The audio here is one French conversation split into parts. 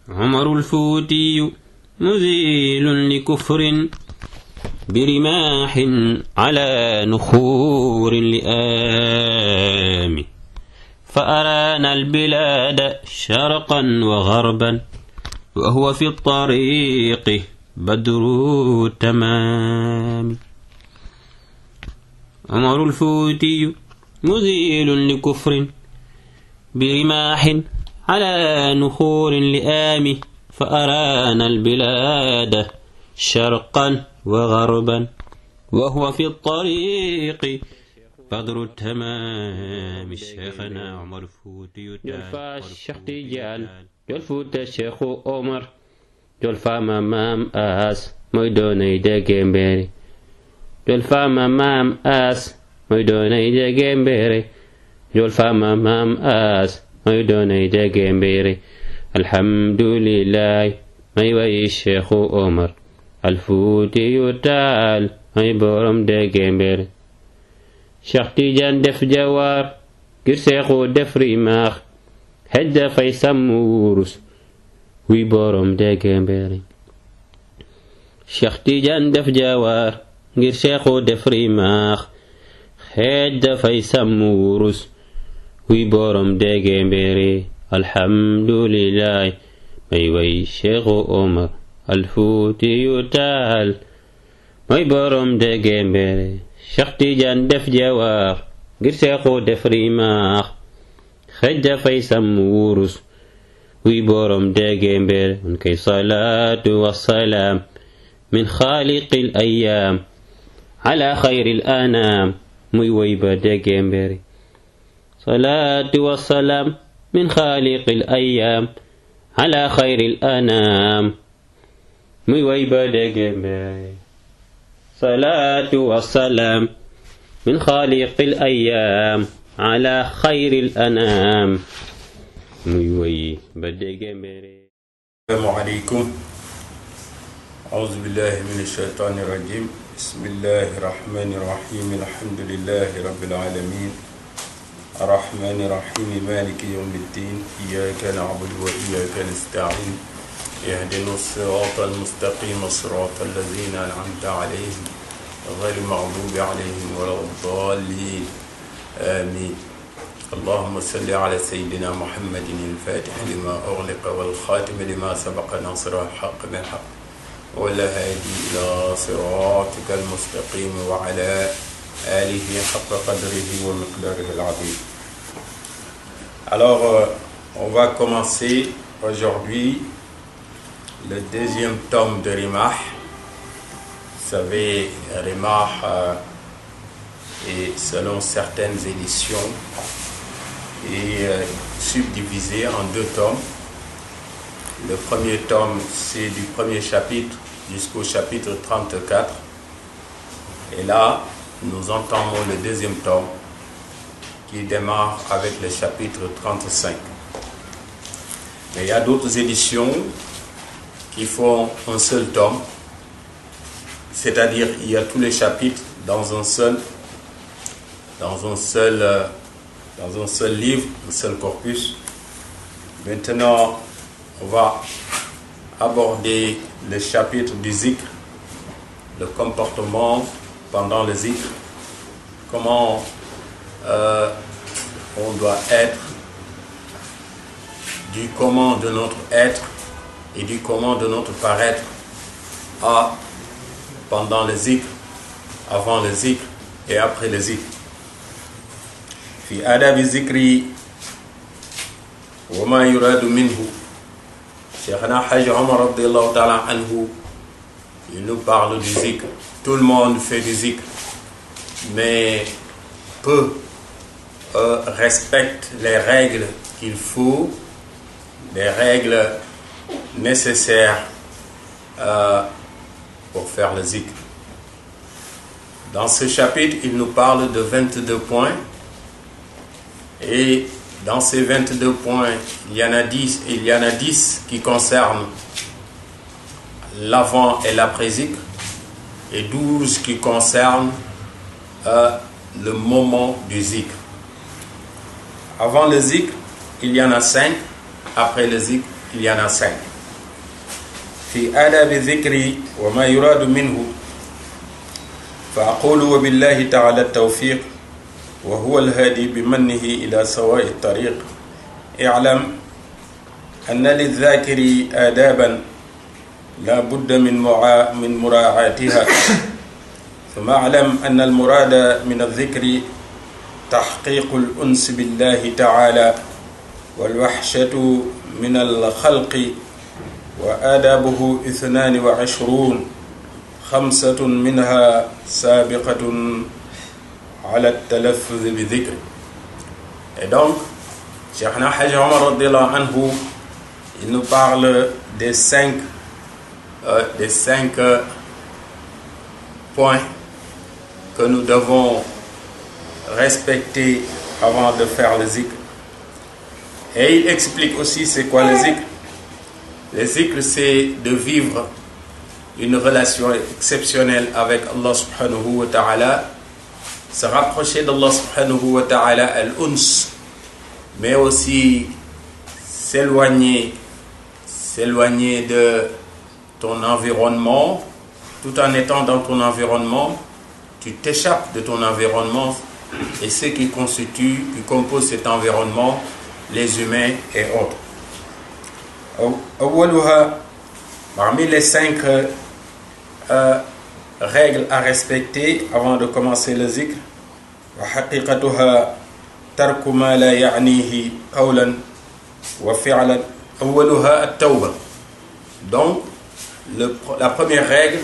عمر الفوتي مذيل لكفر برماح على نخور لئام فأرانا البلاد شرقا وغربا وهو في الطريق بدر تمام. عمر الفوتي مذيل لكفر برماح على نخور لئام فأرانا البلاد شرقا وغربا وهو في الطريق بدر التمام. شيخنا عمر فوتي جلفا الشيخ تيجان جلفوت الشيخ عمر جلفا مام آس ميدوني دجيمبري جلفا مام آس ميدوني دجيمبري جلفا مام آس ميدوني دجيمبري. الحمد لله ميوي الشيخ عمر الفوتي تعال مي بورم دجيمبري. شيخ تيجان دف جوار غير شيخو دف ريماخ هدا فاي سمورس وي بورم دجيمبري. شيخ تيجان دف جوار غير شيخو دف ريماخ هدا فاي سمورس وي بورم دجيمبري. الحمد لله ميوي الشيخ عمر الفوتي تعال مي بورم دجيمبري. شيخ تيجان دف جوار غير شيخو دف ريماخ خد فاي سمورس وي بورم دجيمبري. ونكي صلاة والسلام من خالق الأيام على خير الأنام ميوي دجيمبري. صلاة والسلام من خالق الأيام على خير الأنام ميوي دجيمبري. صلاة والسلام من خالق الأيام على خير الأنام ميوي دجيمبري. السلام عليكم. أعوذ بالله من الشيطان الرجيم. بسم الله الرحمن الرحيم. الحمد لله رب العالمين الرحمن الرحيم مالك يوم الدين. إياك نعبد وإياك نستعين. اهدنا الصراط المستقيم صراط الذين أنعمت عليهم غير المغضوب عليهم ولا الضالين آمين. اللهم صل على سيدنا محمد الفاتح لما أغلق والخاتم لما سبق ناصر الحق بالحق والهادي إلى صراطك المستقيم وعلى آله حق قدره ومقداره العظيم. Alors, on va commencer aujourd'hui le deuxième tome de Rimah. Vous savez, Rimah est, selon certaines éditions, est subdivisé en deux tomes. Le premier tome, c'est du premier chapitre jusqu'au chapitre 34. Et là, nous entamons le deuxième tome qui démarre avec le chapitre 35. Mais il y a d'autres éditions qui font un seul tome, c'est-à-dire il y a tous les chapitres dans un seul livre, un seul corpus. Maintenant, on va aborder le chapitre du zikr, le comportement pendant le zikr, comment on doit être, du comment de notre être et du comment de notre paraître pendant le zikr, avant le zikr et après le zikr. في آداب الذكر وما يراد منه. Cheikhna Haj Omar radiyallahu ta'ala anhu, il nous parle du zikr. Tout le monde fait du zikr, mais peu respectent les règles qu'il faut, les règles nécessaires pour faire le zikr. Dans ce chapitre, il nous parle de 22 points. Et dans ces 22 points, il y en a 10 qui concernent l'avant et l'après-zikr, et 12 qui concernent le moment du zikr. Avant le zikr, il y en a 5. Après le zikr, il y en a 5. في آداب الذكر وما يراد منه، فأقول وبالله تعالى التوفيق وهو الهادي بمنه إلى سواء الطريق. اعلم أن للذاكر آدابا لا بد من مراعاتها، ثم اعلم أن المراد من الذكر تحقيق الأنس بالله تعالى والوحشة من الخلق، وآدابه 22 5 منها سابقة على التلفظ بذكر. Et donc, Cheikhna Hadj Omar radiyallahu anhu, il nous parle des 5 points que nous devons respecter avant de faire le zikr. Et il explique aussi c'est quoi le zikr. Le zikr, c'est de vivre une relation exceptionnelle avec Allah subhanahu wa ta'ala, se rapprocher d'Allah subhanahu wa ta'ala al-uns, mais aussi s'éloigner de ton environnement. Tout en étant dans ton environnement, tu t'échappes de ton environnement et ce qui compose cet environnement, les humains et autres. Parmi les 5 règles à respecter avant de commencer le zikr, وحقيقتها ترك ما لا يعنيه قولا وفعلا أولها التوبة. Donc la première règle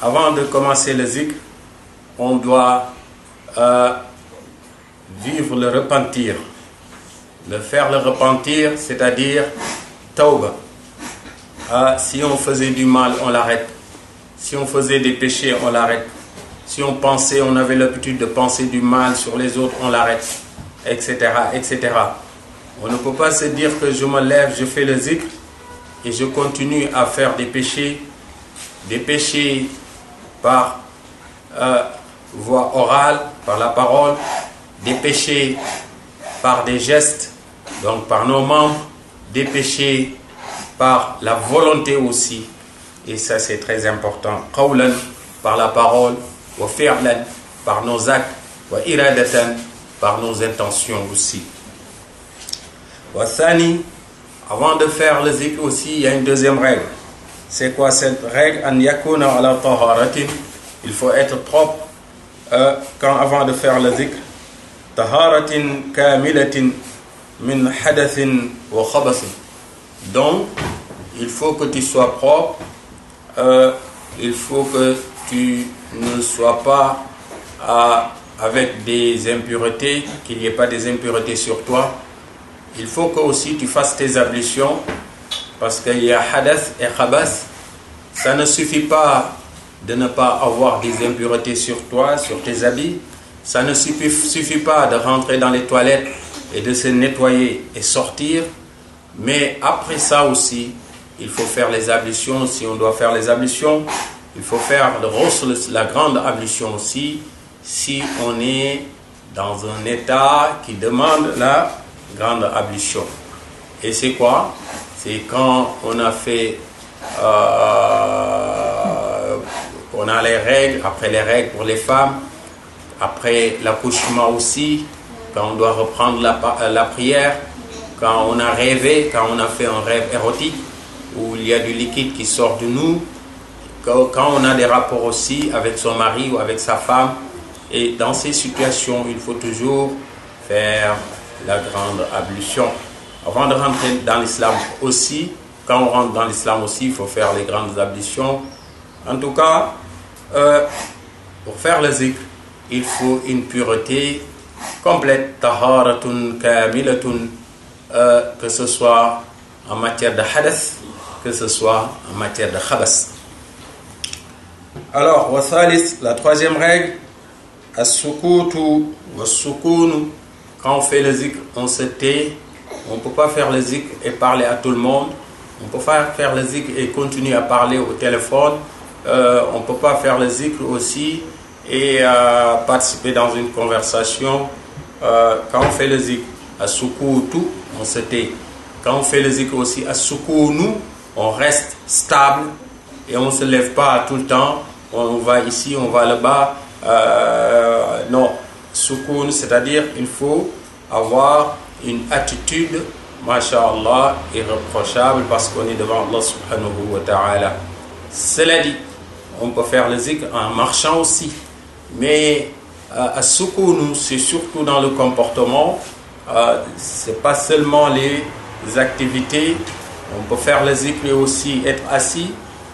avant de commencer le zikr, on doit vivre le repentir, faire le repentir, c'est-à-dire tauba. Si on faisait du mal, on l'arrête. Si on faisait des péchés, on l'arrête. Si on avait l'habitude de penser du mal sur les autres, on l'arrête, etc., etc. On ne peut pas se dire que je me lève, je fais le zikr et je continue à faire des péchés par voie orale, par la parole, des péchés par des gestes, donc par nos membres, des péchés par la volonté aussi, et ça c'est très important. Qawlan, par la parole, wa fi'lan, par nos actes, wa iradatan, par nos intentions aussi. Wa thani, avant de faire le zikr aussi, il y a une deuxième règle. C'est quoi cette règle? An yakuna ala taharatin, il faut être propre avant de faire le zikr. Taharatin kamilatin min hadathin wa khabathin. Donc, il faut que tu sois propre, il faut que tu ne sois pas avec des impuretés, qu'il n'y ait pas des impuretés sur toi. Il faut que aussi tu fasses tes ablutions, parce qu'il y a hadath et khabath. Ça ne suffit pas de ne pas avoir des impuretés sur toi, sur tes habits. Ça ne suffit pas de rentrer dans les toilettes et de se nettoyer et sortir. Mais après ça aussi, il faut faire les ablutions. Si on doit faire les ablutions, il faut faire la grande ablution aussi, si on est dans un état qui demande la grande ablution. Et c'est quoi? C'est quand on a fait, on a les règles, après les règles pour les femmes, après l'accouchement aussi, quand on doit reprendre la prière, quand on a rêvé, quand on a fait un rêve érotique, où il y a du liquide qui sort de nous, quand on a des rapports aussi avec son mari ou avec sa femme. Et dans ces situations, il faut toujours faire la grande ablution. Avant de rentrer dans l'islam aussi, quand on rentre dans l'islam aussi, il faut faire les grandes ablutions. En tout cas, pour faire le zikr, il faut une pureté complète, taharatun kamilatun, que ce soit en matière de hadath, que ce soit en matière de khabas. Alors, wa thalith, la troisième règle, as-sukutu was-sukunu. Quand on fait le zikr, on se tait. On ne peut pas faire le zikr et parler à tout le monde. On ne peut pas faire le zikr et continuer à parler au téléphone. On ne peut pas faire le zikr aussi et participer dans une conversation. Quand on fait le zikr, as-sukutu, on se tait. Quand on fait le zikr aussi, as-sukunu, on reste stable et on ne se lève pas tout le temps, on va ici, on va là-bas. Non, soukoun, c'est-à-dire il faut avoir une attitude, masha'Allah, irréprochable parce qu'on est devant Allah subhanahu wa ta'ala. Cela dit, on peut faire le zikr en marchant aussi, mais à soukoun, c'est surtout dans le comportement, c'est pas seulement les activités. On peut faire le zikr et aussi être assis,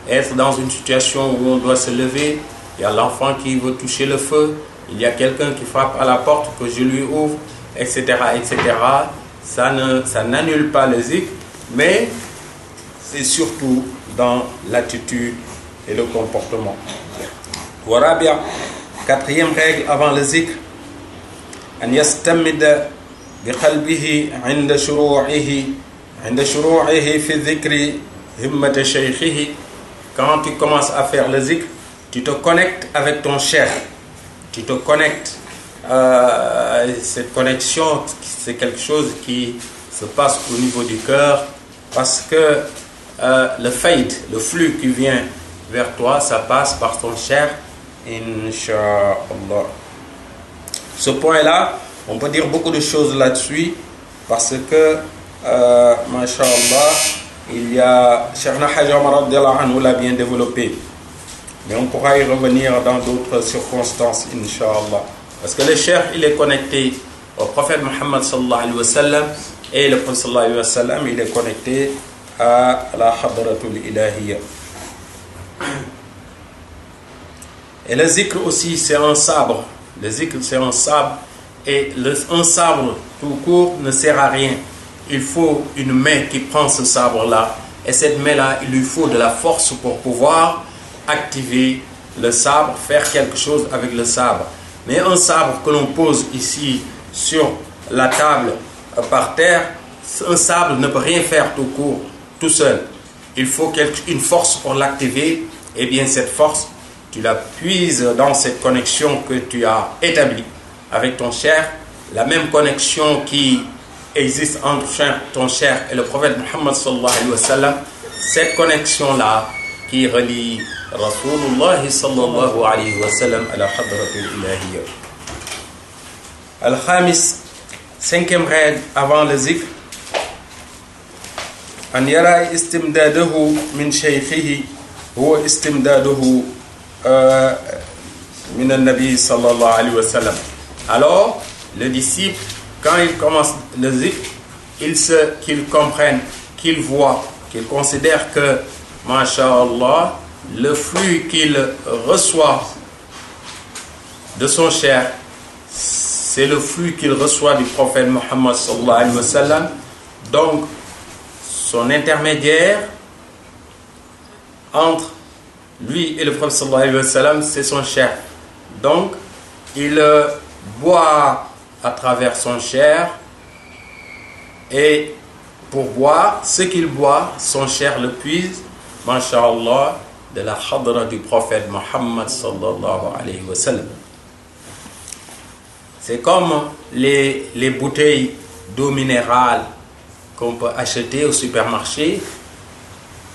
être dans une situation où on doit se lever. Il y a l'enfant qui veut toucher le feu, il y a quelqu'un qui frappe à la porte, que je lui ouvre, etc. etc. Ça n'annule pas le zikr, mais c'est surtout dans l'attitude et le comportement. Voilà bien. Quatrième règle avant le zikr, أن يستمد بقلبه عند شروعه في ذكر همة شيخه. Quand tu commences à faire le zikr, tu te connectes avec ton cheikh. Tu te connectes. Cette connexion, c'est quelque chose qui se passe au niveau du cœur, parce que le faïd, le flux qui vient vers toi, ça passe par ton cheikh, Inch'Allah. Ce point-là, on peut dire beaucoup de choses là-dessus, parce que, masha'Allah, il y a Cheikh Hajar radhiyallahu anhu l'a bien développé. Mais on pourra y revenir dans d'autres circonstances, Inch'Allah. Parce que le cheikh, il est connecté au prophète Muhammad sallallahu alayhi wa sallam, et le prophète sallallahu alayhi wa sallam, il est connecté à la hadratul ilahiyya. Et le zikr aussi, c'est un sabre. Le zikr, c'est un sabre. Et un sabre tout court ne sert à rien. Il faut une main qui prend ce sabre-là. Et cette main-là, il lui faut de la force pour pouvoir activer le sabre, faire quelque chose avec le sabre. Mais un sabre que l'on pose ici sur la table par terre, un sabre ne peut rien faire tout court, tout seul. Il faut une force pour l'activer. Et bien cette force, tu la puises dans cette connexion que tu as établie avec ton cheikh, la même connexion qui existe entre ton cheikh et le prophète Muhammad sallallahu alayhi wa sallam, cette connexion-là qui relie Rasulullah sallallahu alayhi wa sallam à la hadratul ilahiyya. Al-Khamis, cinquième règle avant le zikr, أن يرى استمداده من شيخه هو استمداده من النبي صلى الله عليه وسلم. Alors, le disciple, quand il commence le zikr, qu'il comprenne, qu'il voit, qu'il considère que, masha'Allah, le flux qu'il reçoit de son cheikh, c'est le flux qu'il reçoit du prophète Muhammad sallallahu alayhi wa sallam. Donc, son intermédiaire entre lui et le prophète sallallahu alayhi wa sallam, c'est son cheikh. Donc, il boit à travers son cheikh, et pour boire, ce qu'il boit, son cheikh le puise, masha'Allah, de la hadra du prophète Muhammad sallallahu alayhi wa sallam. C'est comme les bouteilles d'eau minérale qu'on peut acheter au supermarché.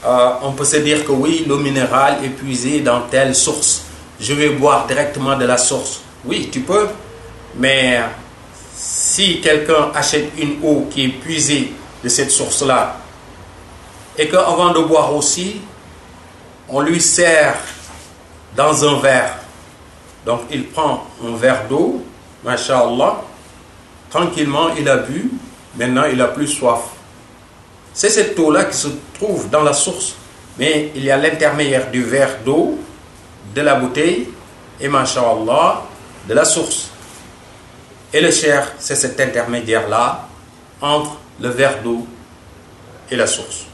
On peut se dire que oui, l'eau minérale est puisée dans telle source. Je vais boire directement de la source. Oui, tu peux. Mais si quelqu'un achète une eau qui est puisée de cette source-là, et qu'avant de boire aussi, on lui sert dans un verre. Donc il prend un verre d'eau, masha'Allah, tranquillement il a bu, maintenant il n'a plus soif. C'est cette eau-là qui se trouve dans la source, mais il y a l'intermédiaire du verre d'eau, de la bouteille, et masha'Allah, de la source. Et le cheikh, c'est cet intermédiaire-là, entre le verre d'eau et la source.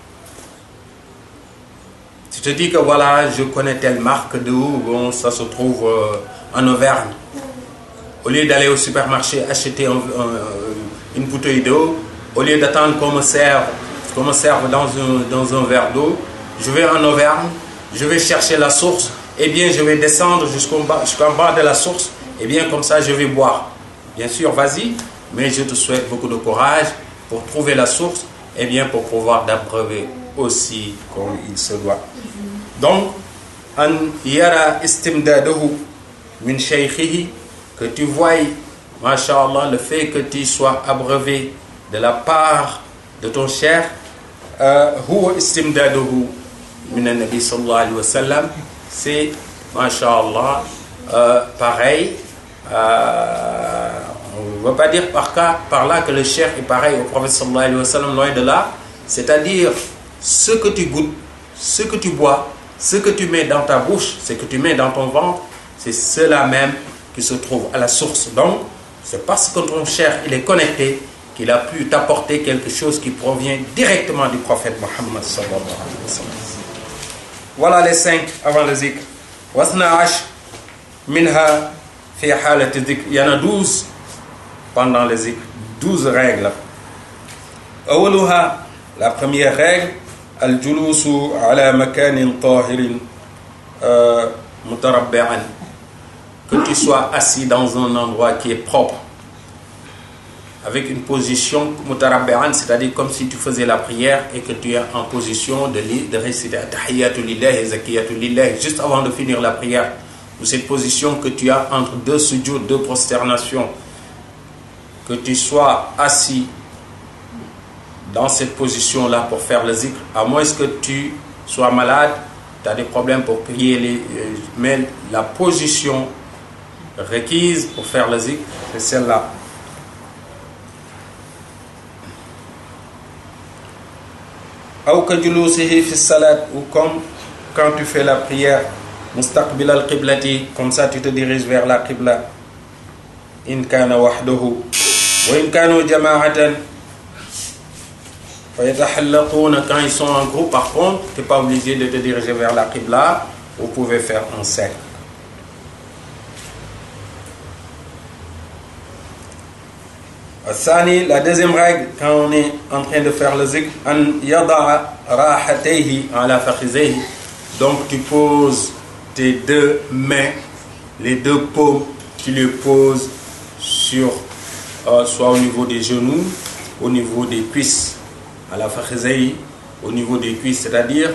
Tu te dis que voilà, je connais telle marque d'eau, bon, ça se trouve en Auvergne. Au lieu d'aller au supermarché acheter une bouteille d'eau, au lieu d'attendre qu'on me serve dans un verre d'eau, je vais en Auvergne, je vais chercher la source, et bien je vais descendre jusqu'en bas de la source, et bien comme ça je vais boire. Bien sûr, vas-y, mais je te souhaite beaucoup de courage pour trouver la source, et bien pour pouvoir t'abreuver. aussi comme il se doit. Donc, an yara istimdadahu min shaykhihi, que tu voies, masha'Allah, le fait que tu sois abreuvé de la part de ton cher, huwa istimdadahu min an-nabi sallallahu alayhi wa sallam, c'est, masha'Allah, pareil. On ne va pas dire par là que le cher est pareil au prophète sallallahu alayhi wa sallam, loin de là. C'est-à-dire, ce que tu goûtes, ce que tu bois, ce que tu mets dans ta bouche, ce que tu mets dans ton ventre, c'est cela même qui se trouve à la source. Donc, c'est parce que ton cher il est connecté qu'il a pu t'apporter quelque chose qui provient directement du prophète Muhammad sallallahu alayhi wa sallam. Voilà les 5 avant le zikr. Wasna ash minha fi halati zikr. Il y en a 12 pendant le zikr. 12 règles. Awwaluha, la première règle, al-julusu ala makanin tahirin mutarabbi'an. Que tu sois assis dans un endroit qui est propre, avec une position mutarabbi'an, c'est-à-dire comme si tu faisais la prière et que tu es en position de réciter Tahiyyatu lillahi zakiyatu lillahi juste avant de finir la prière, ou cette position que tu as entre 2 sujouds, 2 prosternations, que tu sois assis dans cette position-là pour faire le zikr, à moins que tu sois malade, tu as des problèmes pour prier, mais la position requise pour faire le zikr, c'est celle-là. Ou comme quand tu fais la prière, mustaqbil al-qiblati, comme ça tu te diriges vers la qibla. In kana wahdahu wa in kanu jama'atan fa yatahallaquna, quand ils sont en groupe, par contre, tu n'es pas obligé de te diriger vers la qibla, vous pouvez faire un cercle. La deuxième règle, quand on est en train de faire le zikr, an yada'a rahatayhi ala fakhizayhi, donc tu poses tes 2 mains, les 2 paumes, tu les poses sur, soit au niveau des genoux, au niveau des cuisses, ala fakhizayhi, au niveau des cuisses, c'est-à-dire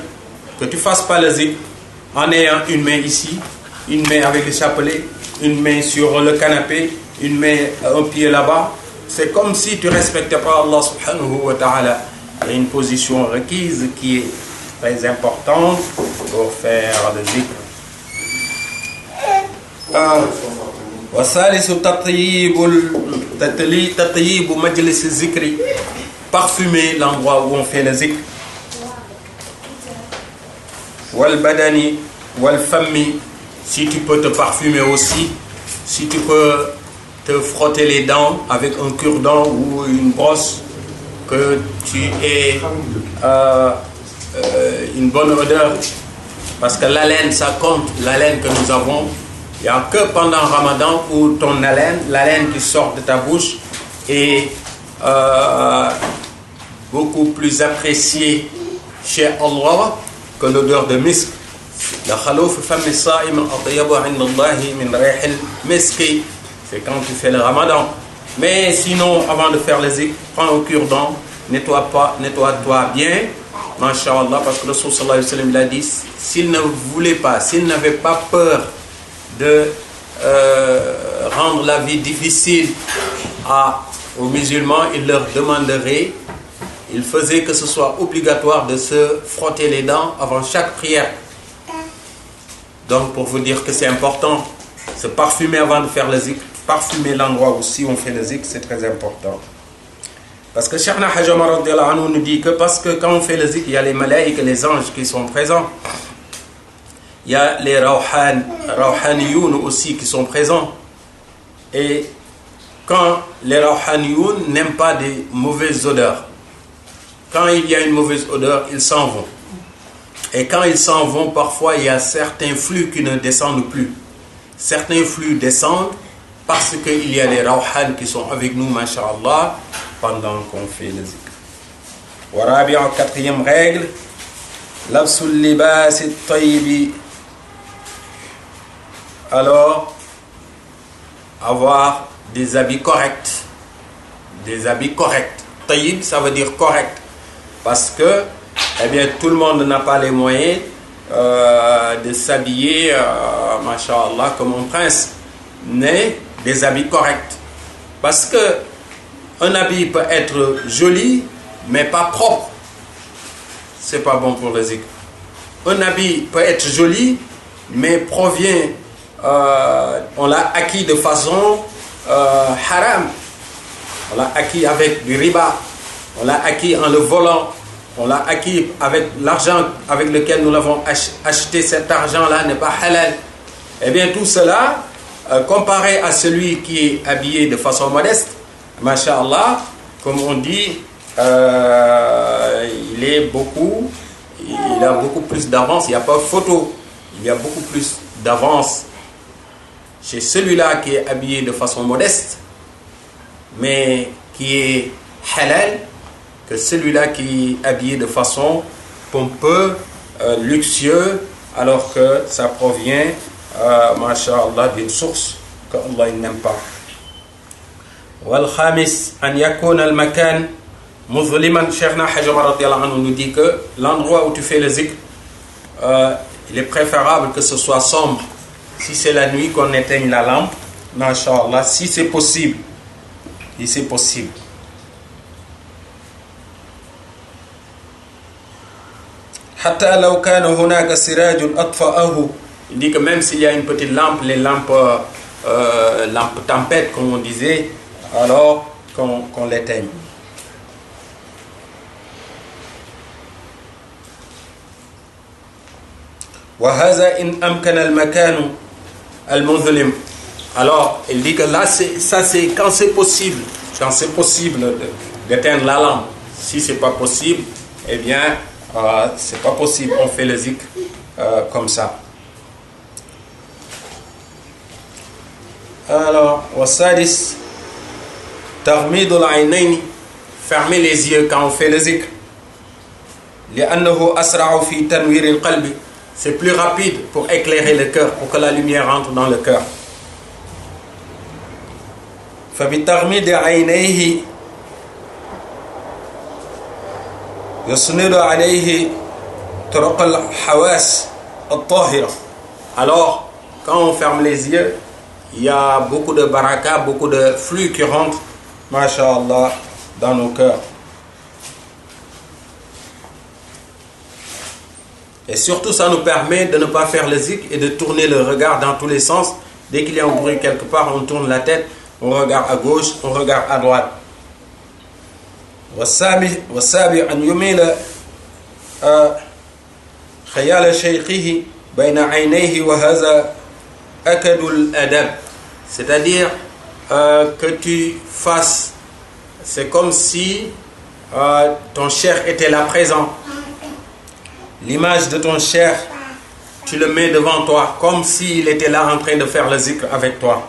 que tu ne fasses pas le zikr en ayant une main ici, une main avec le chapelet, une main sur le canapé, une main, un pied là-bas. C'est comme si tu ne respectais pas Allah subhanahu wa ta'ala. Il y a une position requise qui est très importante pour faire le zikr. Wasalisu tatyibu majlis zikri, parfumer l'endroit où on fait le zikr. Wal badani wal fammi, si tu peux te parfumer aussi, si tu peux te frotter les dents avec un cure-dent ou une brosse, que tu aies une bonne odeur, parce que l'haleine, ça compte, l'haleine que nous avons. Il n'y a que pendant Ramadan où ton haleine, l'haleine qui sort de ta bouche, est beaucoup plus appréciée chez Allah que l'odeur de misk. La khalouf fami sa'im atyabu 'inda Allahi min rihil miski. C'est quand tu fais le ramadan. Mais sinon, avant de faire les zikr, prends un cure-dent, nettoie-toi bien, masha'Allah, parce que le Rasul sallallahu alayhi wa sallam, il a dit, s'il ne voulait pas, s'il n'avait pas peur de rendre la vie difficile aux musulmans, il leur demanderait, il faisait que ce soit obligatoire de se frotter les dents avant chaque prière. Donc, pour vous dire que c'est important, se parfumer avant de faire le zikr, parfumer l'endroit où si on fait le zikr, c'est très important. Parce que Cheikh Hajjama radiyallahu anhu nous dit que parce que quand on fait le zikr, il y a les malaïques et les anges qui sont présents. Il y a les rawhaniyoun aussi qui sont présents. Et quand les rawhaniyoun n'aiment pas des mauvaises odeurs, quand il y a une mauvaise odeur, ils s'en vont. Et quand ils s'en vont, parfois il y a certains flux qui ne descendent plus. Certains flux descendent parce qu'il y a les rawhan qui sont avec nous, masha'Allah, pendant qu'on fait le zikr. Warabi'a, 4e règle, labsul libas at-tayyibi. Alors, avoir des habits corrects. Des habits corrects. Tayyib, ça veut dire correct. Parce que eh bien tout le monde n'a pas les moyens de s'habiller, masha'Allah, comme un prince, mais des habits corrects. Parce que un habit peut être joli, mais pas propre. C'est pas bon pour le zikr. Un habit peut être joli, mais provient, on l'a acquis de façon haram. On l'a acquis avec du riba. On l'a acquis en le volant. On l'a acquis avec l'argent avec lequel nous l'avons acheté. Cet argent-là n'est pas halal. Eh bien, tout cela, comparé à celui qui est habillé de façon modeste, masha'Allah, comme on dit, il a beaucoup plus d'avance. Il n'y a pas photo. Il y a beaucoup plus d'avance chez celui-là qui est habillé de façon modeste, mais qui est halal, que celui-là qui est habillé de façon pompeuse, luxueux, alors que ça provient, masha'Allah, d'une source que Allah n'aime pas. Wal khamis an yakuna al makan muzliman. Cheikhna Hajjama radiyallahu anhu nous dit que l'endroit où tu fais le zikr, il est préférable que ce soit sombre. Si c'est la nuit, qu'on éteigne la lampe, masha'Allah, si c'est possible. Si c'est possible. Hatta law kana hunaka sirajun atfa'ahu. Il dit que même s'il y a une petite lampe, les lampes tempête, comme on disait, alors qu'on l'éteigne. وهذا إن أمكن المكان المظلم. Alors, il dit que là, ça c'est quand c'est possible d'éteindre la lampe. Si c'est pas possible, eh bien, c'est pas possible. On fait le zikr comme ça. Alors, wasadis taghmidul aynayn, fermer les yeux quand on fait le zikr. لأنه أسرع في تنوير القلب. C'est plus rapide pour éclairer le cœur, pour que la lumière entre dans le cœur. فبتغميض عينيه يسند عليه طرق الحواس الطاهرة. Alors, quand on ferme les yeux, il y a beaucoup de baraka, beaucoup de flux qui rentrent, masha'Allah, dans nos cœurs. Et surtout, ça nous permet de ne pas faire le zikr et de tourner le regard dans tous les sens. Dès qu'il y a un bruit quelque part, on tourne la tête, on regarde à gauche, on regarde à droite. والسابع أن يميل خيال شيخه بين عينيه وهذا أكد الأدب. C'est-à-dire que tu fasses, c'est comme si ton cheikh était là présent. L'image de ton cheikh, tu le mets devant toi comme s'il était là en train de faire le zikr avec toi.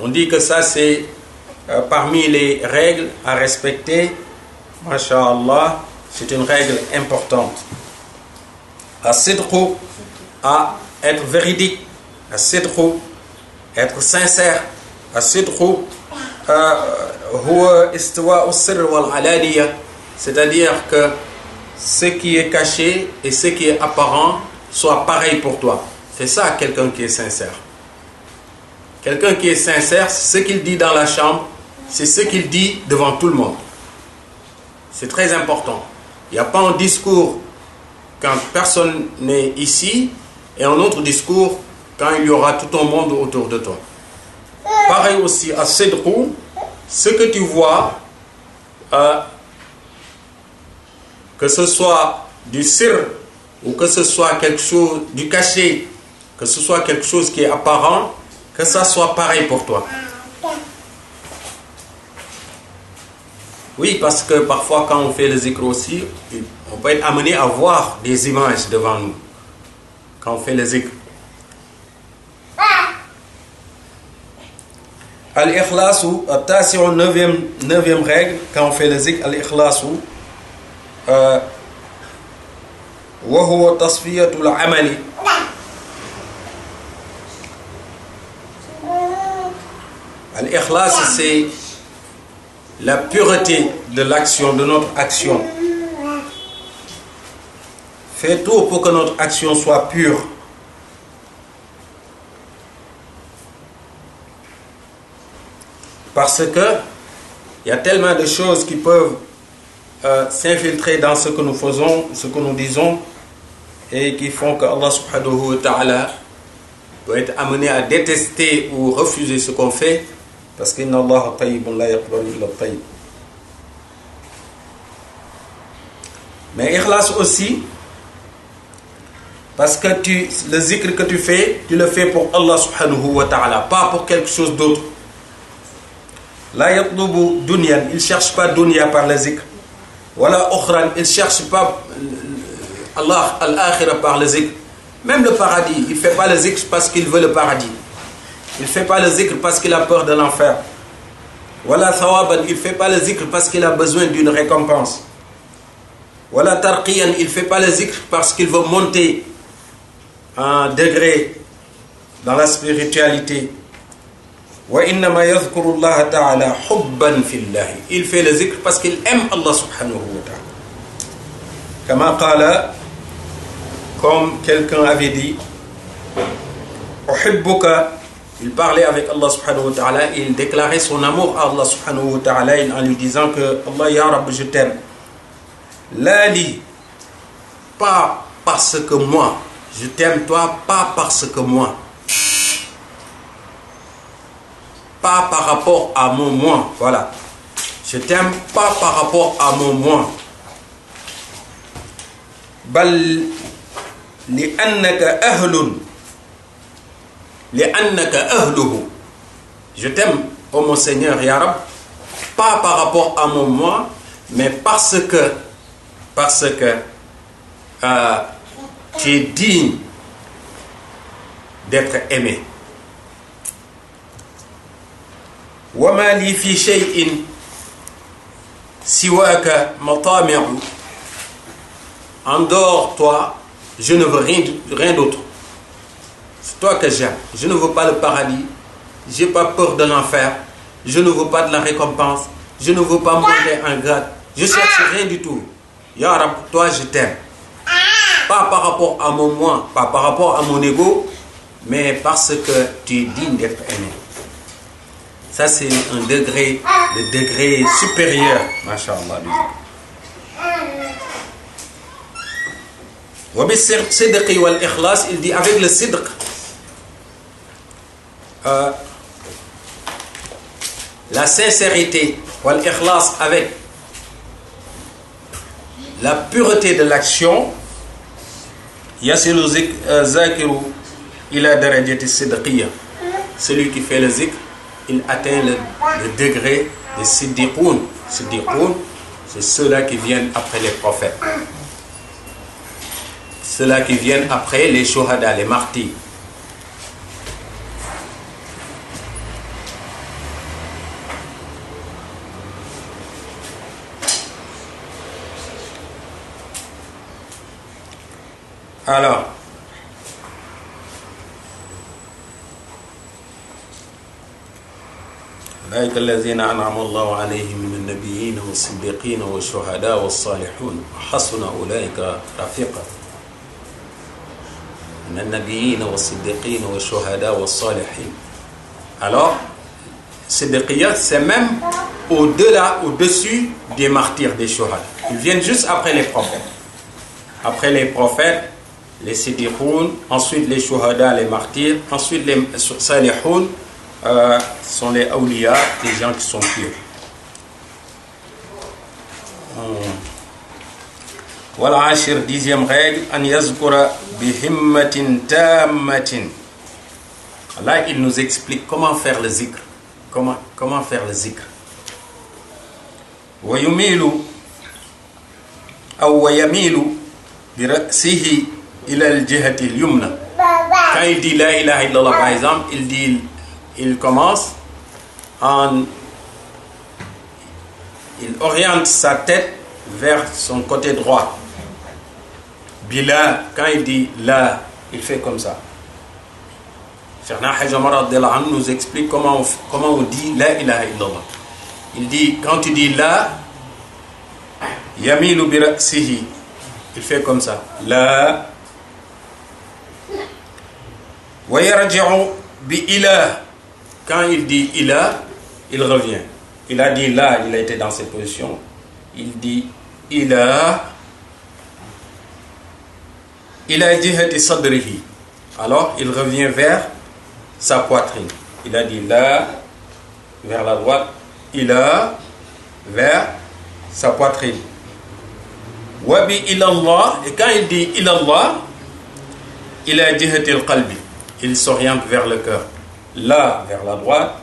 On dit que ça c'est parmi les règles à respecter, masha'Allah, c'est une règle importante. As-sidqu, à être véridique, as-sidqu, être sincère, as-sidqu huwa istiwa'u sirr wal alaniya, c'est-à-dire que ce qui est caché et ce qui est apparent soit pareil pour toi. C'est ça quelqu'un qui est sincère. Quelqu'un qui est sincère, ce qu'il dit dans la chambre, c'est ce qu'il dit devant tout le monde. C'est très important. Il n'y a pas un discours quand personne n'est ici et un autre discours quand il y aura tout un monde autour de toi. Pareil aussi à Sidrou, ce que tu vois, que ce soit du sir ou que ce soit quelque chose du caché, que ce soit quelque chose qui est apparent, que ça soit pareil pour toi. Oui, parce que parfois quand on fait le zikr aussi, on peut être amené à voir des images devant nous quand on fait le zikr. Al-ikhlasu, at-tasi'u, 9e règle quand on fait le zikr, al-ikhlasu wa huwa tasfiyatul amali. Al-ikhlas, c'est la pureté de l'action, de notre action. Fais tout pour que notre action soit pure. Parce que il y a tellement de choses qui peuvent s'infiltrer dans ce que nous faisons, ce que nous disons, et qui font que Allah subhanahu wa ta'ala doit être amené à détester ou refuser ce qu'on fait, parce qu'inna Allah tayyibun la yaqbalu illa tayyib. Mais ikhlas aussi, parce que le zikr que tu fais, tu le fais pour Allah subhanahu wa ta'ala, pas pour quelque chose d'autre. La yatlubu dunyan, il ne cherche pas dunya par le zikr. Wala ukhran, il ne cherche pas Allah al-akhirah par le zikr. Même le paradis, il ne fait pas le zikr parce qu'il veut le paradis. Il ne fait pas le zikr parce qu'il a peur de l'enfer. Wala thawaban, il ne fait pas le zikr parce qu'il a besoin d'une récompense. Wala tarqiyan, il ne fait pas le zikr parce qu'il veut monter un degré dans la spiritualité. Wa innama yadhkuru Allah ta'ala hubban fillahi. Il fait le zikr parce qu'il aime Allah subhanahu wa ta'ala. Kama qala, comme quelqu'un avait dit, uhibbuka, il parlait avec Allah subhanahu wa ta'ala, il déclarait son amour à Allah subhanahu wa ta'ala en lui disant que Allah ya Rabb, je t'aime. La li, pas parce que moi, je t'aime toi, pas parce que moi. Pas par rapport à mon moi, voilà. Je t'aime pas par rapport à mon moi. Bal li'annaka ahlun. Li'annaka ahluhu. Je t'aime, ô mon Seigneur, ya Rab, pas par rapport à mon moi, mais parce que tu es digne d'être aimé. وما لي في شيء سواك مطامع. En dehors toi, je ne veux rien d'autre. C'est toi que j'aime. Je ne veux pas le paradis. J'ai pas peur de l'enfer. Je ne veux pas de la récompense. Je ne veux pas monter en grade. Je cherche rien du tout. Ya Rab, toi je t'aime. Pas par rapport à mon moi, pas par rapport à mon ego, mais parce que tu es digne d'être aimé. Ça, c'est un degré, le degré supérieur, masha'Allah. Sidqi wal ikhlas, il dit avec le sidq, la sincérité, wal ikhlas, avec la pureté de l'action, yasilu zakiru ila darajati sidqiyya. Celui qui fait le zikr, il atteint le degré des siddiqoun. Siddiqoun, c'est ceux-là qui viennent après les prophètes. Ceux-là qui viennent après les shuhada, les martyrs. Alors, أولئك الذين أنعم الله عليهم من النبيين والصديقين والشهداء والصالحون وحسن أولئك رفيقا. من النبيين والصديقين والشهداء والصالحين. Alors, Siddiqiyat, c'est même au-delà, au-dessus des martyrs, des shuhada. Ils viennent juste après les prophètes. Après les prophètes, les siddiqoun, ensuite les shuhada, les martyrs, ensuite les salihoun, sont les awliya, les gens qui sont pieux. Voilà, ashir, 10e règle, an yazkura bihimmatin tammatin. Là, il nous explique comment faire le zikr. Comment faire le zikr. Wa yumilu aw wa yamilu bi ra'sihi ila al-jihati al-yumna. Quand il dit la ilaha illallah, par exemple, il commence il oriente sa tête vers son côté droit. Bila, quand il dit la, il fait comme ça. Cheikh Hajj Omar nous explique comment on dit la ilaha illallah. Il dit, quand tu dis la, yamilu bi ra'sihi, il fait comme ça. La. Wa yarji'u bi ila. Quand il dit ila, il revient. Il a dit là, il a été dans cette position. Il dit ila jihati sadrihi. Alors il revient vers sa poitrine. Il a dit là, vers la droite, ila, vers sa poitrine. Wabi ilallah, et quand il dit ilallah, ila jihati al-qalbi, il s'oriente vers le cœur. Là, vers la droite,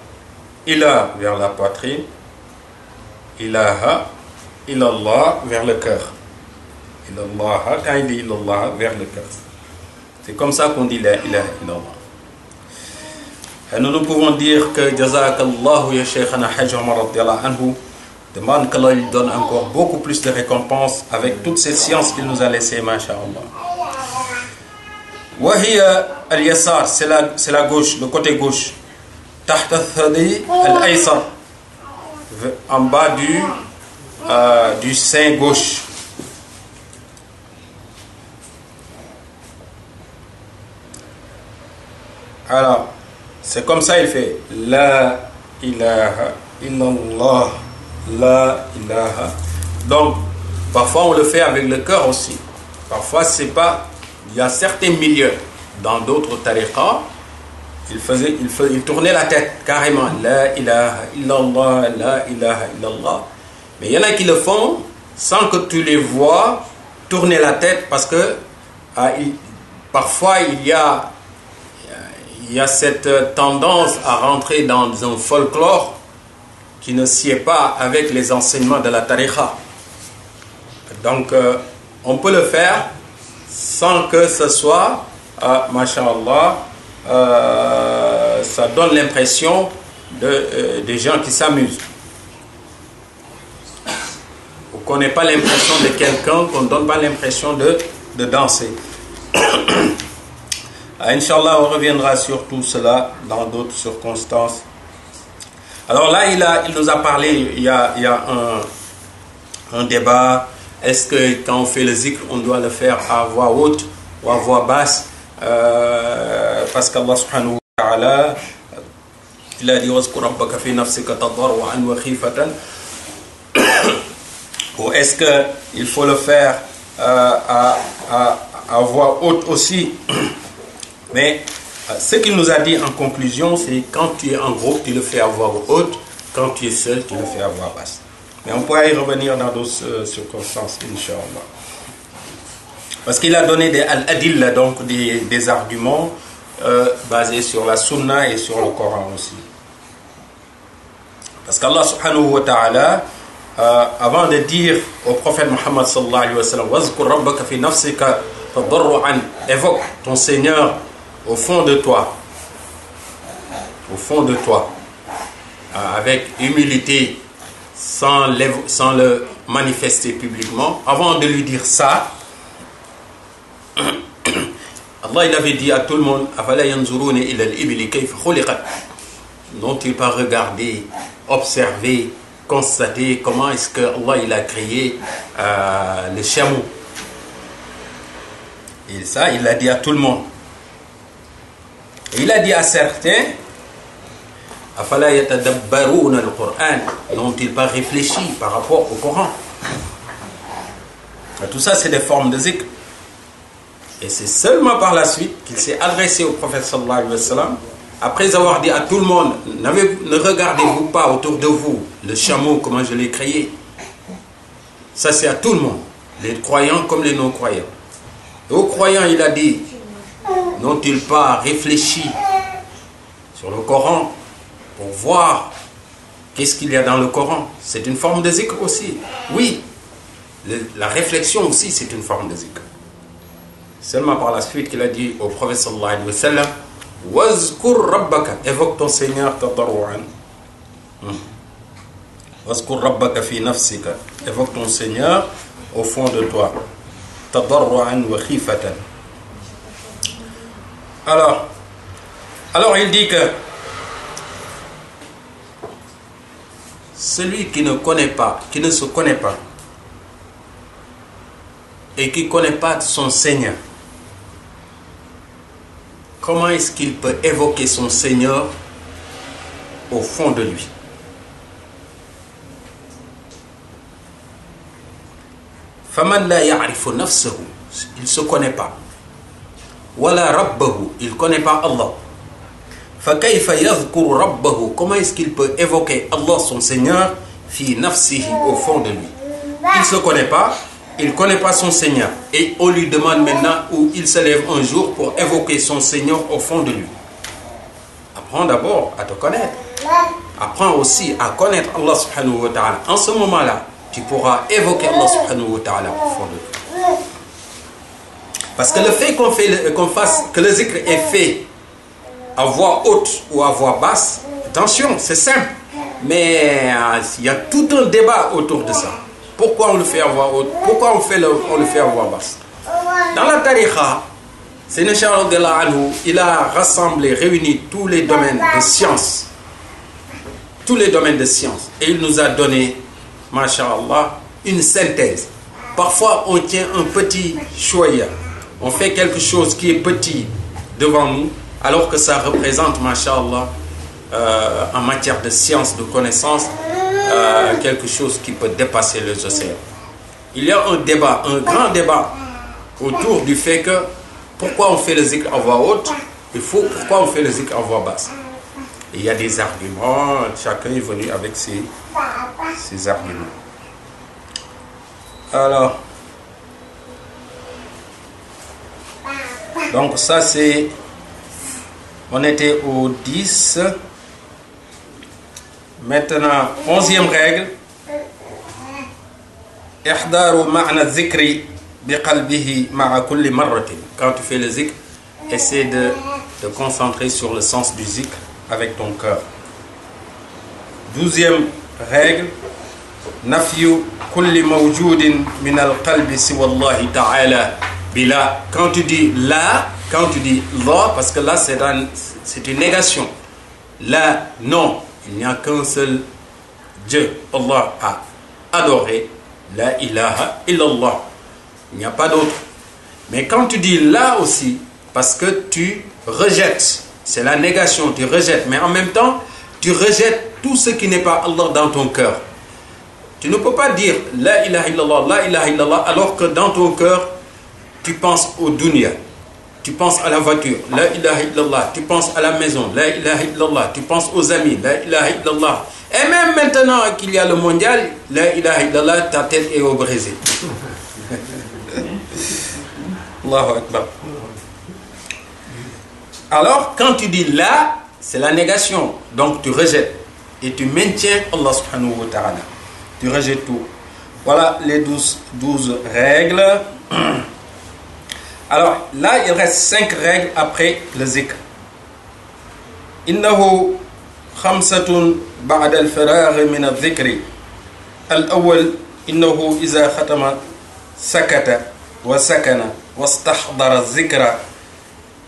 ila, vers la poitrine, ilaha, ilallah, vers le cœur. Ilallah, quand il dit ilallah, vers le cœur. C'est comme ça qu'on dit la ilaha illallah. Et nous pouvons dire que Jazakallahu ya Shaykhana Hajj Omar radiyallahu anhu demande qu'Allah lui donne encore beaucoup plus de récompenses avec toute cette science qu'il nous a laissée, masha'Allah. Wahiya al-yasar, c'est la gauche, le côté gauche. Tahta al-thadi al-aysar, en bas du sein gauche. Alors, c'est comme ça il fait. La ilaha illallah. La ilaha. Donc, parfois on le fait avec le cœur aussi. Parfois, c'est pas. Il y a certains milieux dans d'autres tariqas, il tournait la tête carrément. La ilaha illallah, la ilaha illallah. Mais il y en a qui le font sans que tu les vois tourner la tête parce que parfois il y a cette tendance à rentrer dans un folklore qui ne sied pas avec les enseignements de la tariqa. Donc, on peut le faire sans que ce soit, masha'Allah, ça donne l'impression des gens qui s'amusent. Qu'on n'ait pas l'impression de quelqu'un, qu'on ne donne pas l'impression de danser. Inch'Allah, on reviendra sur tout cela dans d'autres circonstances. Alors là, il nous a parlé, il y a un débat. Est-ce que quand on fait le zikr, on doit le faire à voix haute ou à voix basse? Parce qu'Allah subhanahu wa ta'ala, il a dit وَاذْكُرْ رَبَّكَ فِي نَفْسِكَ تَضَرُّعًا وَخِيفَةً. Ou est-ce qu'il faut le faire à voix haute aussi? Mais ce qu'il nous a dit en conclusion, c'est quand tu es en groupe, tu le fais à voix haute. Quand tu es seul, tu le fais à voix basse. Mais on pourra y revenir dans d'autres circonstances, Inch'Allah. Parce qu'il a donné des al-adilla, donc des arguments basés sur la sunna et sur le Coran aussi. Parce qu'Allah subhanahu wa ta'ala, avant de dire au prophète Muhammad sallallahu alayhi wa sallam, وَاذْكُرْ رَبَّكَ فِي نَفْسِكَ تَضَرُّعًا, évoque ton Seigneur au fond de toi, avec humilité, sans le manifester publiquement. Avant de lui dire ça, Allah il avait dit à tout le monde, أَفَلَا يَنْظُرُونَ إِلَى الْإِبِلِ كَيْفَ خُلِقَتْ, n'ont-ils pas regardé, observé, constaté comment est-ce que Allah il a créé le chameau? Et ça, il l'a dit à tout le monde. Et il a dit à certains, أَفَلَا يَتَدَبَّرُونَ الْقُرْآنَ, n'ont-ils pas réfléchi par rapport au Coran? Et tout ça, c'est des formes de zikr. Et c'est seulement par la suite qu'il s'est adressé au prophète sallallahu alayhi wa sallam, après avoir dit à tout le monde, ne regardez-vous pas autour de vous le chameau, comment je l'ai créé? Ça, c'est à tout le monde, les croyants comme les non-croyants. Et aux croyants, il a dit, n'ont-ils pas réfléchi sur le Coran pour voir qu'est-ce qu'il y a dans le Coran? C'est une forme de zikr aussi. Oui, la réflexion aussi, c'est une forme de zikr. Seulement par la suite qu'il a dit au prophète sallallahu alayhi wa sallam, وَاذْكُرْ رَبَّكَ, évoque ton Seigneur تَضَرُّعًا. وَاذْكُرْ رَبَّكَ فِي نَفْسِكَ, évoque ton Seigneur au fond de toi. تَضَرُّعًا وَخِيفَةً. Alors il dit que celui qui ne se connaît pas et qui ne connaît pas son Seigneur, comment est-ce qu'il peut évoquer son Seigneur au fond de lui? Faman la ya'rifu nafsahu, il ne se connaît pas. Wala rabbahu, il ne connaît pas Allah. Fakayfa yadhkuru rabbahu, comment est-ce qu'il peut évoquer Allah, son Seigneur, fi nafsihi, au fond de lui? Il ne se connaît pas, il ne connaît pas son Seigneur. Et on lui demande maintenant, où il se lève un jour pour évoquer son Seigneur au fond de lui. Apprends d'abord à te connaître. Apprends aussi à connaître Allah subhanahu wa ta'ala. En ce moment-là, tu pourras évoquer Allah subhanahu wa ta'ala au fond de lui. Parce que le fait qu'on fasse, que le zikr est fait à voix haute ou à voix basse, attention, c'est simple. Mais il y a tout un débat autour de ça. Pourquoi on le fait à voix haute? Pourquoi on le fait à voix basse? Dans la tariqa, Sayyidina Cheikh radiyallahu anhu, il a rassemblé, réuni tous les domaines de science. Tous les domaines de science. Et il nous a donné, masha'Allah, une synthèse. Parfois, on tient un petit choya. On fait quelque chose qui est petit devant nous, alors que ça représente, masha'Allah, en matière de science, de connaissance, quelque chose qui peut dépasser les océans. Il y a un débat, un grand débat autour du fait que pourquoi on fait le zikr à voix haute et pourquoi on fait le zikr à voix basse. Et il y a des arguments, chacun est venu avec ses arguments. Alors, donc ça c'est, on était au 10. Maintenant, 11e règle. Ihdaru ma'na dhikri biqalbihi ma'a kulli marratin. Quand tu fais le zikr, essaie de te concentrer sur le sens du zikr avec ton cœur. 12e règle. Nafyu kulli mawjudin min al-qalbi siwa Allah ta'ala bila. Quand tu dis la, quand tu dis la, parce que là c'est une négation. La, non. Il n'y a qu'un seul Dieu, Allah a adoré, la ilaha illallah. Il n'y a pas d'autre. Mais quand tu dis là aussi, parce que tu rejettes, c'est la négation, tu rejettes, mais en même temps, tu rejettes tout ce qui n'est pas Allah dans ton cœur. Tu ne peux pas dire la ilaha illallah, alors que dans ton cœur, tu penses au dunya. Tu penses à la voiture, la ilaha illallah. Tu penses à la maison, la ilaha illallah. Tu penses aux amis, la ilaha illallah. Et même maintenant qu'il y a le mondial, la ilaha illallah, ta tête est au Brésil. Allahu Akbar. Alors, quand tu dis là, c'est la négation. Donc tu rejettes. Et tu maintiens Allah subhanahu wa ta'ala. Tu rejettes tout. Voilà les 12 règles. Alors là, il reste 5 règles après le zikr. Innahu khamsatun ba'da al-faragh min al-dhikri. Al-awwal, innahu iza khatama sakata wa sakana wa istahdara al-dhikra.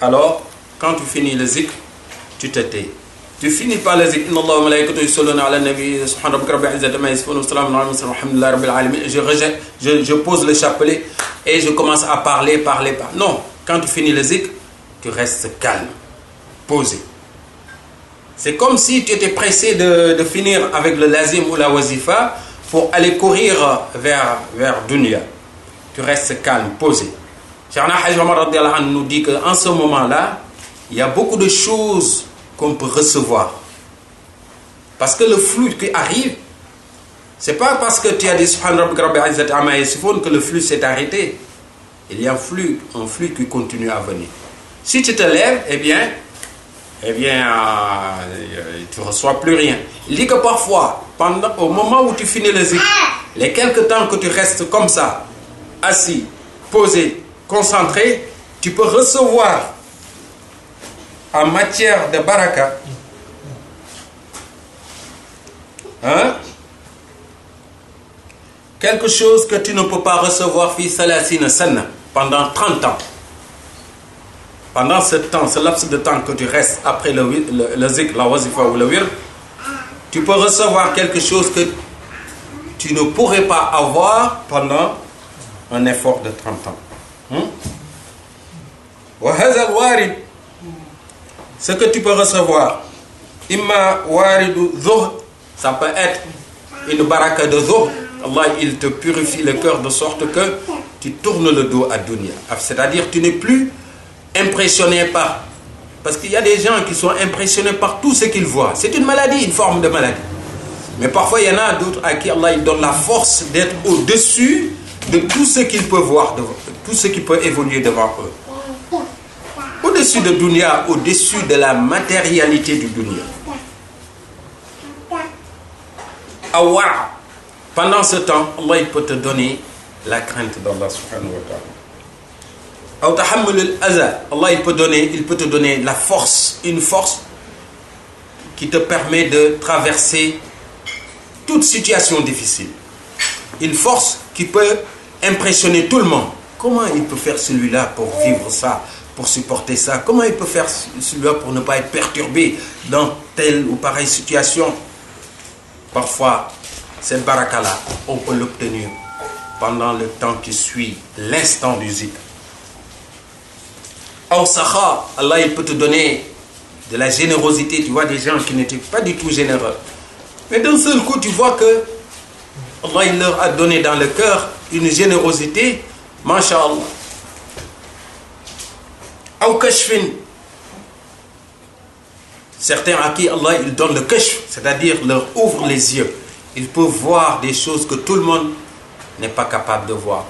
Alors, quand tu finis le zikr, tu te tais. Tu finis par le zikr. Inna Allah wa malaikatahu yusalluna ala nabi subhana rabbika rabbil izzati amma yasifun wa salamun ala al-mursalin walhamdulillahi rabbil alamin. Je pose le chapelet et je commence à parler. Non, quand tu finis le zikr, tu restes calme, posé. C'est comme si tu étais pressé de finir avec le lazim ou la wazifa pour aller courir vers dunya. Tu restes calme, posé. Cheikhna Hajj Omar radiyallahu anhu nous dit qu'en ce moment-là, il y a beaucoup de choses qu'on peut recevoir. Parce que le flux qui arrive, c'est pas parce que tu as dit Subhana rabbika rabbil izzati amma yasifun que le flux s'est arrêté. Il y a un flux qui continue à venir. Si tu te lèves, eh bien, tu ne reçois plus rien. Il dit que parfois, au moment où tu finis le zikr, les quelques temps que tu restes comme ça, assis, posé, concentré, tu peux recevoir en matière de baraka, quelque chose que tu ne peux pas recevoir fi salasina sana pendant 30 ans. Pendant ce temps, ce laps de temps que tu restes après le zikr, la wazifa ou le wird, tu peux recevoir quelque chose que tu ne pourrais pas avoir pendant un effort de 30 ans. وهذا الوارد, ce que tu peux recevoir, imma waridu dhuhr, ça peut être une baraka de dhuhr. Allah, il te purifie le cœur de sorte que tu tournes le dos à dunya. C'est-à-dire tu n'es plus impressionné par... Parce qu'il y a des gens qui sont impressionnés par tout ce qu'ils voient. C'est une maladie, une forme de maladie. Mais parfois, il y en a d'autres à qui Allah il donne la force d'être au-dessus de tout ce qu'ils peuvent voir, de tout ce qui peut évoluer devant eux. Au-dessus de dunya, au-dessus de la matérialité du dunya. Awa. Pendant ce temps, Allah il peut te donner la crainte d'Allah subhanahu wa ta'ala. Allah il peut te donner la force, une force qui te permet de traverser toute situation difficile. Une force qui peut impressionner tout le monde. Comment il peut faire celui-là pour vivre ça, pour supporter ça? Comment il peut faire celui-là pour ne pas être perturbé dans telle ou pareille situation? Parfois, cette baraka-là, on peut l'obtenir pendant le temps qui suit l'instant du zikr. Allah il peut te donner de la générosité. Tu vois des gens qui n'étaient pas du tout généreux. Mais d'un seul coup, tu vois que Allah il leur a donné dans le cœur une générosité. Masha'Allah. Aw kashfin. Certains à qui Allah il donne le kashf, c'est-à-dire leur ouvre les yeux. Ils peuvent voir des choses que tout le monde n'est pas capable de voir.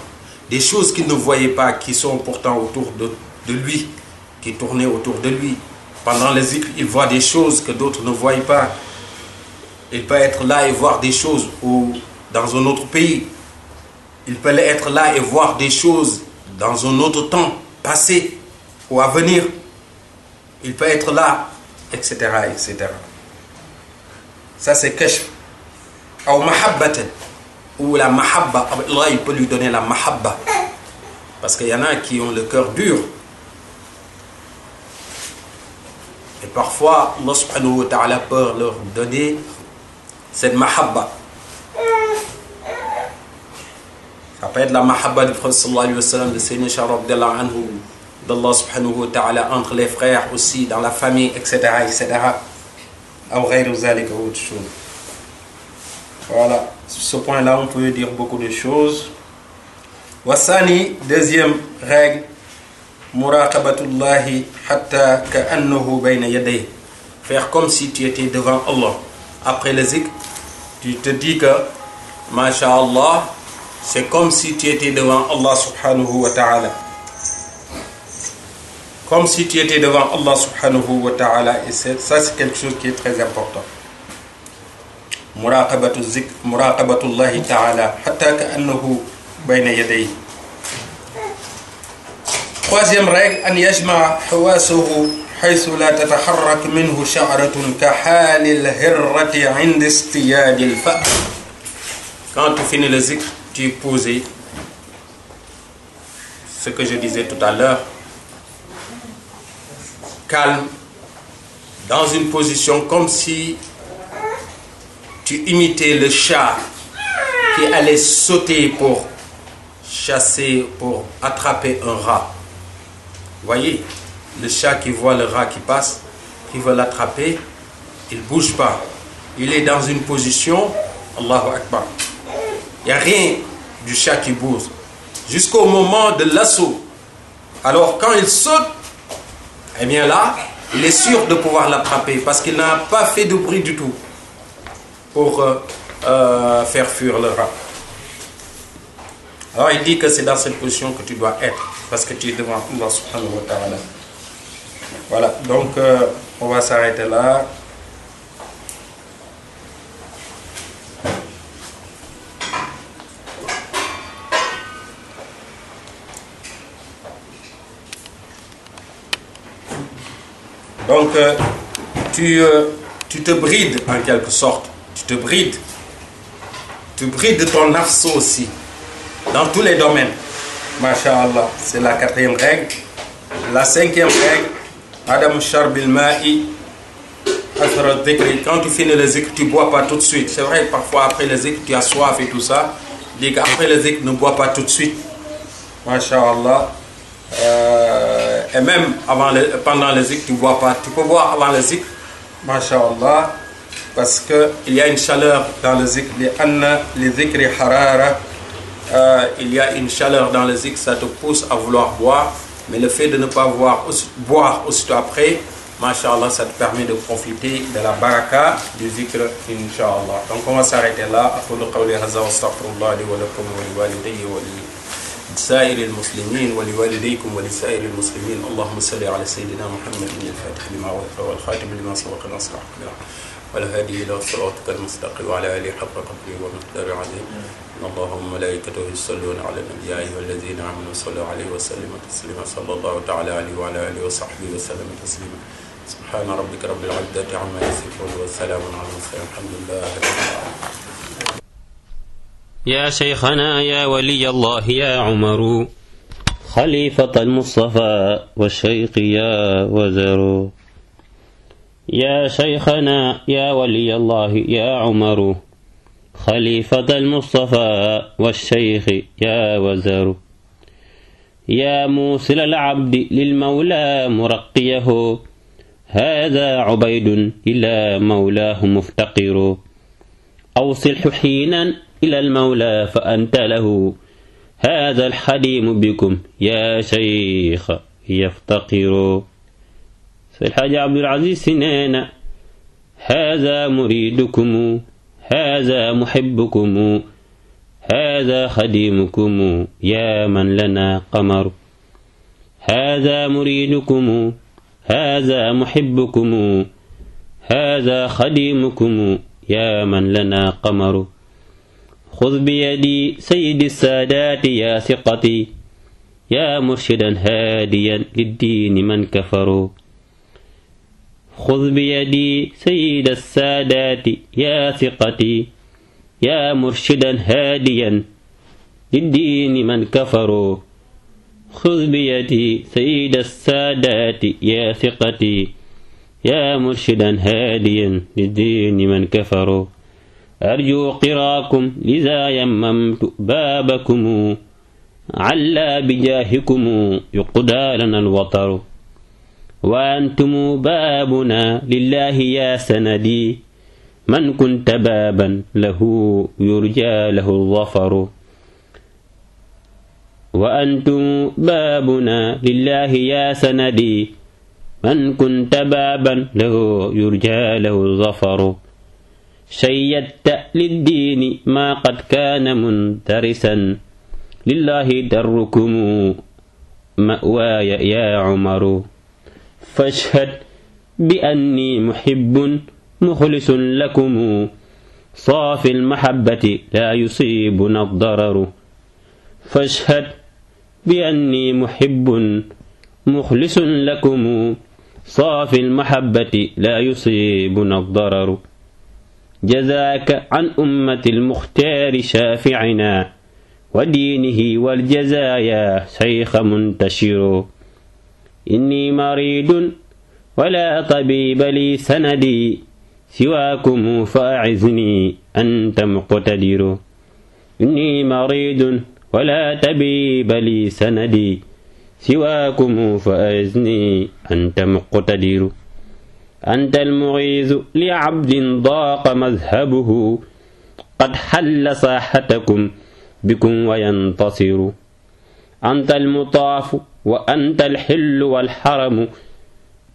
Des choses qu'ils ne voyaient pas, qui sont pourtant autour de lui, qui tournaient autour de lui. Pendant le zikr, il voit des choses que d'autres ne voient pas. Il peut être là et voir des choses dans un autre pays. Il peut être là et voir des choses dans un autre temps passé ou à venir. Il peut être là, etc., etc. Ça c'est kashf. Ou mahabbatan, ou la mahabba. Allah il peut lui donner la mahabba. Parce qu'il y en a qui ont le cœur dur. Et parfois, Allah subhanahu wa ta'ala peut leur donner cette mahabba. Ça peut être la mahabba du prophète sallallahu alayhi wa sallam, de Sayyidina Sharaf anhu, d'Allah subhanahu wa ta'ala entre les frères aussi, dans la famille, etc., etc. Ou ghayru zalika, ou autre chose. Voilà, sur ce point-là, on peut dire beaucoup de choses. Wasani, deuxième règle, muraqabatullahi hatta ka'annahu bayna yaday. Faire comme si tu étais devant Allah. Après le zikr, tu te dis que, masha'Allah, c'est comme si tu étais devant Allah subhanahu wa ta'ala. Comme si tu étais devant Allah subhanahu wa ta'ala. Et ça, c'est quelque chose qui est très important. Muraqabatu zikr, muraqabatullahi ta'ala, hatta ka'annahu bayna yaday. Troisième règle, an yajma hawasuhu haythu la tataharrak minhu sha'ratun ka halil hirrati 'inda istiyadil fa'. Quand tu finis le zikr, tu es posé. Ce que je disais tout à l'heure, calme, dans une position comme si tu imitais le chat qui allait sauter pour chasser, pour attraper un rat. Vous voyez, le chat qui voit le rat qui passe, qui veut l'attraper, il ne bouge pas. Il est dans une position, Allahu Akbar. Il n'y a rien du chat qui bouge. Jusqu'au moment de l'assaut. Alors quand il saute, eh bien là, il est sûr de pouvoir l'attraper parce qu'il n'a pas fait de bruit du tout pour faire fuir le rat. Alors il dit que c'est dans cette position que tu dois être parce que tu es devant Allah subhanahu wa ta'ala. Voilà, donc on va s'arrêter là. Donc tu te brides en quelque sorte. Tu te brides. Tu brides ton nafs aussi. Dans tous les domaines. Masha'Allah. C'est la quatrième règle. La cinquième règle. Adam sharbil ma'i. Quand tu finis le zikr, tu ne bois pas tout de suite. C'est vrai, parfois après le zikr, tu as soif et tout ça. Il dit qu'après le zikr, ne bois pas tout de suite. Masha'Allah. Et même pendant le zikr, tu bois pas. Tu peux boire avant le zikr, Masha'Allah, parce qu'il y a une chaleur dans le zikr. Il y a une chaleur dans le zikr, ça te pousse à vouloir boire. Mais le fait de ne pas boire aussitôt après, Masha'Allah, ça te permet de profiter de la baraka du zikr, Inch'Allah. Donc on va s'arrêter là. أقول قولي هذا واستغفر الله لي ولكم ولوالدي ولسائر المسلمين ولوالديكم ولسائر المسلمين. اللهم صل على سيدنا محمد الفاتح لما أغلق والخاتم لما سبق ناصر الحق والهادي إلى صراطك المستقيم وعلى آله حق قدره ومقداره العظيم. إن الله وملائكته يصلون على النبي يا أيها الذين آمنوا صلوا عليه وسلموا تسليما. صلى الله تعالى عليه وعلى آله وصحبه وسلم تسليما. سبحان ربك رب العزة عما يصفون وسلام على المرسلين الحمد لله رب العالمين. يا شيخنا يا ولي الله يا عمر خليفة المصطفى والشيخ يا وزر. يا شيخنا يا ولي الله يا عمر خليفة المصطفى والشيخ يا وزر. يا موصل العبد للمولى مرقيه هذا عبيد إلى مولاه مفتقر. أوصله حينا إلى المولى فأنت له هذا الحليم بكم يا شيخ يفتقر. الحاج عبد العزيز سنان هذا مريدكم هذا محبكم هذا خديمكم يا من لنا قمر. هذا مريدكم هذا محبكم هذا خديمكم يا من لنا قمر. خذ بيدي سيد السادات يا ثقتي يا مرشدا هاديا للدين من كفروا. خذ بيدي سيد السادات يا ثقتي يا مرشدا هاديا للدين من كفروا. خذ بيدي سيد السادات يا ثقتي يا مرشدا هاديا للدين من كفروا. أرجو قراكم لذا يممت بابكم على بجاهكم يقضى لنا الوطر. وأنتم بابنا لله يا سندي من كنت بابا له يرجى له الظفر. وأنتم بابنا لله يا سندي من كنت بابا له يرجى له الظفر. شيدت للدين ما قد كان منترسا لله دركم مأواي يا عمر. فاشهد بأني محب مخلص لكم صافي المحبة لا يصيبنا الضرر. فاشهد بأني محب مخلص لكم صافي المحبة لا يصيبنا الضرر. جزاك عن أمة المختار شافعنا ودينه والجزايا شيخ منتشر. إني مريض ولا طبيب لي سندي سواكم فأعزني أنت مقتدر. إني مريض ولا طبيب لي سندي سواكم فأعزني أنت مقتدر. أنت المغيث لعبد ضاق مذهبه قد حل ساحتكم بكم وينتصر. أنت المطاف وأنت الحل والحرم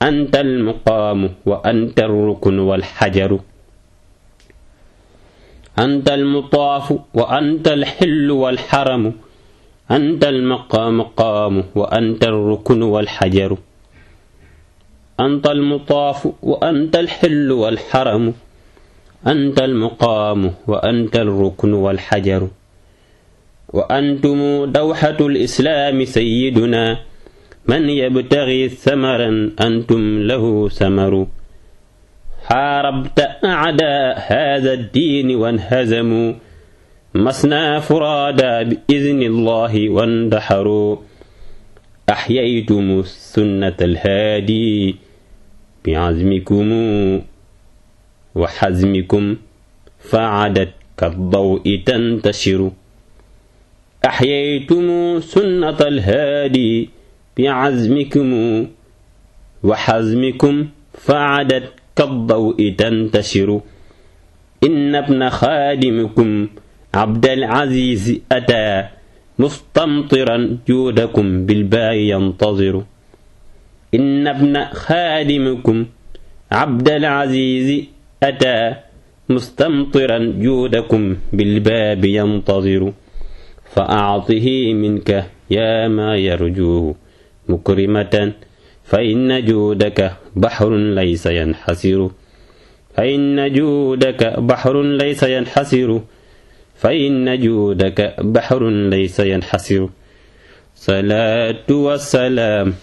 أنت المقام وأنت الركن والحجر. أنت المطاف وأنت الحل والحرم أنت المقام وأنت الركن والحجر. أنت المطاف وأنت الحل والحرم أنت المقام وأنت الركن والحجر. وأنتم دوحة الإسلام سيدنا من يبتغي ثمرا أنتم له ثمر. حاربت أعداء هذا الدين وانهزموا مسنا فرادا بإذن الله واندحروا. أحييتم السنة الهادي بعزمكم وحزمكم فعدت كالضوء تنتشر. أحييتم سنة الهادي بعزمكم وحزمكم فعدت كالضوء تنتشر إن ابن خادمكم عبد العزيز أتى مستمطرا جودكم بالباء ينتظر إن ابن خادمكم عبد العزيز أتى مستمطرا جودكم بالباب ينتظر فأعطه منك يا ما يرجوه مكرمة فإن جودك بحر ليس ينحسر فإن جودك بحر ليس ينحسر فإن جودك بحر ليس ينحسر صلاة والسلام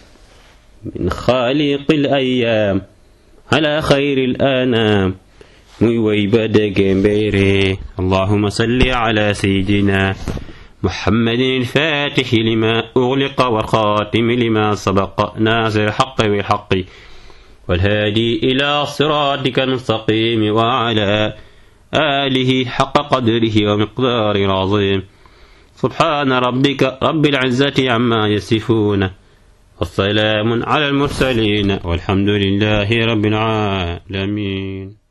من خالق الأيام على خير الأنام muy way ba dégg mbéyree اللهم صل على سيدنا محمد الفاتح لما أغلق والخاتم لما سبق ناصر الحق بالحق والهادي إلى صراطك المستقيم وعلى آله حق قدره ومقدار العظيم سبحان ربك رب العزة عما يصفون والسلام على المرسلين والحمد لله رب العالمين.